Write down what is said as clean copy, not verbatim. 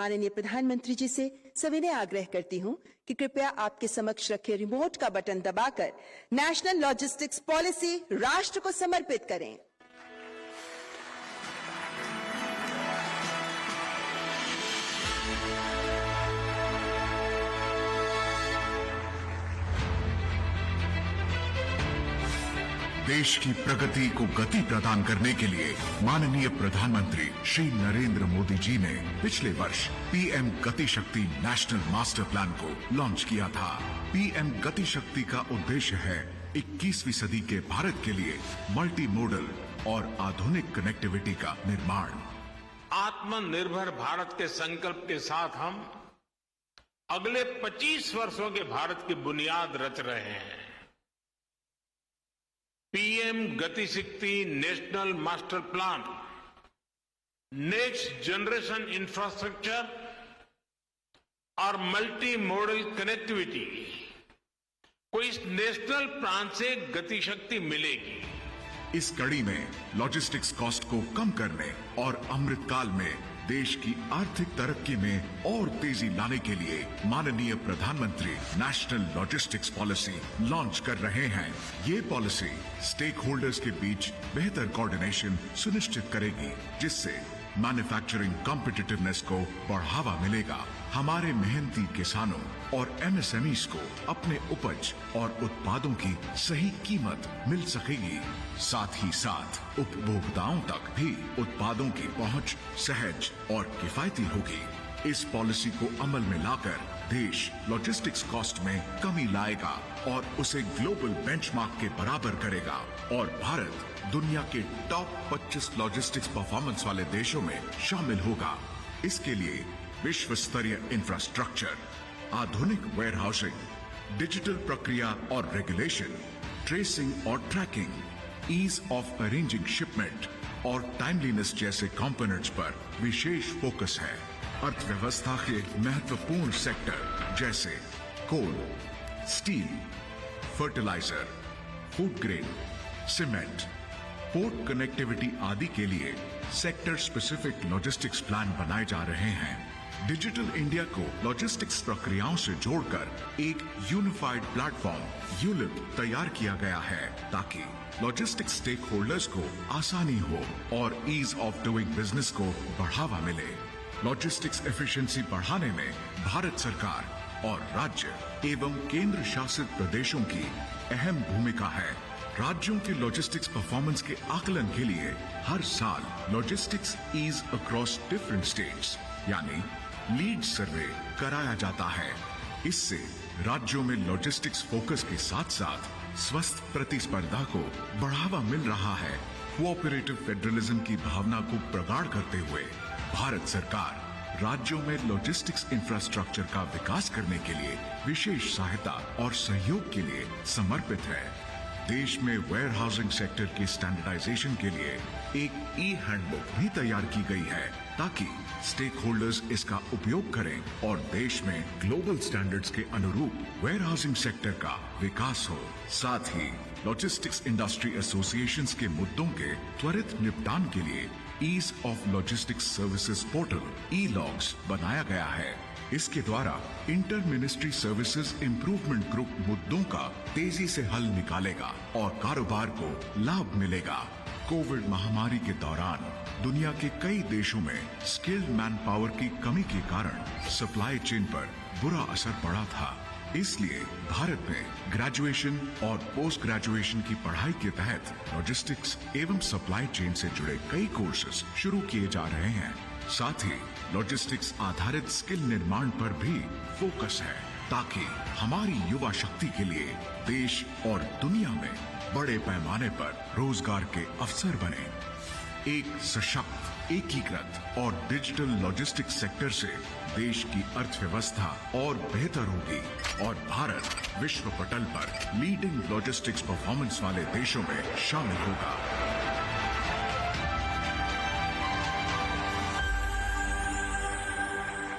माननीय प्रधानमंत्री जी से सविनय आग्रह करती हूं कि कृपया आपके समक्ष रखे रिमोट का बटन दबाकर नेशनल लॉजिस्टिक्स पॉलिसी राष्ट्र को समर्पित करें। देश की प्रगति को गति प्रदान करने के लिए माननीय प्रधानमंत्री श्री नरेंद्र मोदी जी ने पिछले वर्ष पीएम गति शक्ति नेशनल मास्टर प्लान को लॉन्च किया था। पीएम गति शक्ति का उद्देश्य है 21वीं सदी के भारत के लिए मल्टी मॉडल और आधुनिक कनेक्टिविटी का निर्माण। आत्मनिर्भर भारत के संकल्प के साथ हम अगले 25 वर्षों के भारत की बुनियाद रच रहे हैं। पीएम गति शक्ति national master plan next generation infrastructure और मल्टी मॉडल कनेक्टिविटी को इस नेशनल प्लान से गति शक्ति मिलेगी। इस कड़ी में लॉजिस्टिक्स कॉस्ट को कम करने और अमृतकाल में देश की आर्थिक तरक्की में और तेजी लाने के लिए माननीय प्रधानमंत्री नेशनल लॉजिस्टिक्स पॉलिसी लॉन्च कर रहे हैं। ये पॉलिसी स्टेक होल्डर्स के बीच बेहतर कोऑर्डिनेशन सुनिश्चित करेगी, जिससे मैन्युफैक्चरिंग कॉम्पिटिटिवनेस को बढ़ावा मिलेगा। हमारे मेहनती किसानों और एमएसएमईज को अपने उपज और उत्पादों की सही कीमत मिल सकेगी। साथ ही साथ उपभोक्ताओं तक भी उत्पादों की पहुंच सहज और किफायती होगी। इस पॉलिसी को अमल में लाकर देश लॉजिस्टिक्स कॉस्ट में कमी लाएगा और उसे ग्लोबल बेंचमार्क के बराबर करेगा और भारत दुनिया के टॉप 25 लॉजिस्टिक्स परफॉर्मेंस वाले देशों में शामिल होगा। इसके लिए विश्व स्तरीय इंफ्रास्ट्रक्चर, आधुनिक वेयरहाउसिंग, डिजिटल प्रक्रिया और रेगुलेशन, ट्रेसिंग और tracking, ease of arranging shipment और टाइमलीनेस जैसे कंपोनेंट्स पर विशेष फोकस है। अर्थव्यवस्था के महत्वपूर्ण सेक्टर जैसे coal, steel, fertiliser, food grain, cement, port connectivity आदि के लिए सेक्टर स्पेसिफिक लॉजिस्टिक्स प्लान बनाए जा रहे हैं। डिजिटल इंडिया को लॉजिस्टिक्स प्रक्रियाओं से जोड़कर एक यूनिफाइड प्लेटफॉर्म यूलिप तैयार किया गया है, ताकि लॉजिस्टिक्स स्टेक होल्डर्स को आसानी हो और ईज ऑफ डूइंग बिजनेस को बढ़ावा मिले। लॉजिस्टिक्स एफिशिएंसी बढ़ाने में भारत सरकार और राज्य एवं केंद्र शासित प्रदेशों की अहम भूमिका है। राज्यों के लॉजिस्टिक्स परफॉर्मेंस के आकलन के लिए हर साल logistics ease across different states यानी लीड सर्वे कराया जाता है। इससे राज्यों में लॉजिस्टिक्स फोकस के साथ साथ स्वस्थ प्रतिस्पर्धा को बढ़ावा मिल रहा है। कोऑपरेटिव फेडरलिज्म की भावना को प्रगाढ़ करते हुए भारत सरकार राज्यों में लॉजिस्टिक्स इंफ्रास्ट्रक्चर का विकास करने के लिए विशेष सहायता और सहयोग के लिए समर्पित है। देश में वेयरहाउसिंग सेक्टर की स्टैंडर्डाइजेशन के लिए एक ई हैंडबुक भी तैयार की गई है, ताकि स्टेक होल्डर्स इसका उपयोग करें और देश में ग्लोबल स्टैंडर्ड्स के अनुरूप वेयरहाउसिंग सेक्टर का विकास हो। साथ ही लॉजिस्टिक्स इंडस्ट्री एसोसिएशंस के मुद्दों के त्वरित निपटान के लिए ease of logistics services portal e logs बनाया गया है। इसके द्वारा inter ministry services improvement group मुद्दों का तेजी से हल निकालेगा और कारोबार को लाभ मिलेगा। कोविड महामारी के दौरान दुनिया के कई देशों में स्किल्ड मैन पावर की कमी के कारण सप्लाई चेन पर बुरा असर पड़ा था। इसलिए भारत में ग्रेजुएशन और पोस्ट ग्रेजुएशन की पढ़ाई के तहत लॉजिस्टिक्स एवं सप्लाई चेन से जुड़े कई कोर्सेज शुरू किए जा रहे हैं। साथ ही लॉजिस्टिक्स आधारित स्किल निर्माण पर भी फोकस है, ताकि हमारी युवा शक्ति के लिए देश और दुनिया में बड़े पैमाने पर रोजगार के अवसर बने। एक सशक्त, एकीकृत और डिजिटल लॉजिस्टिक्स सेक्टर से देश की अर्थव्यवस्था और बेहतर होगी और भारत विश्व पटल पर लीडिंग लॉजिस्टिक्स परफॉर्मेंस वाले देशों में शामिल होगा।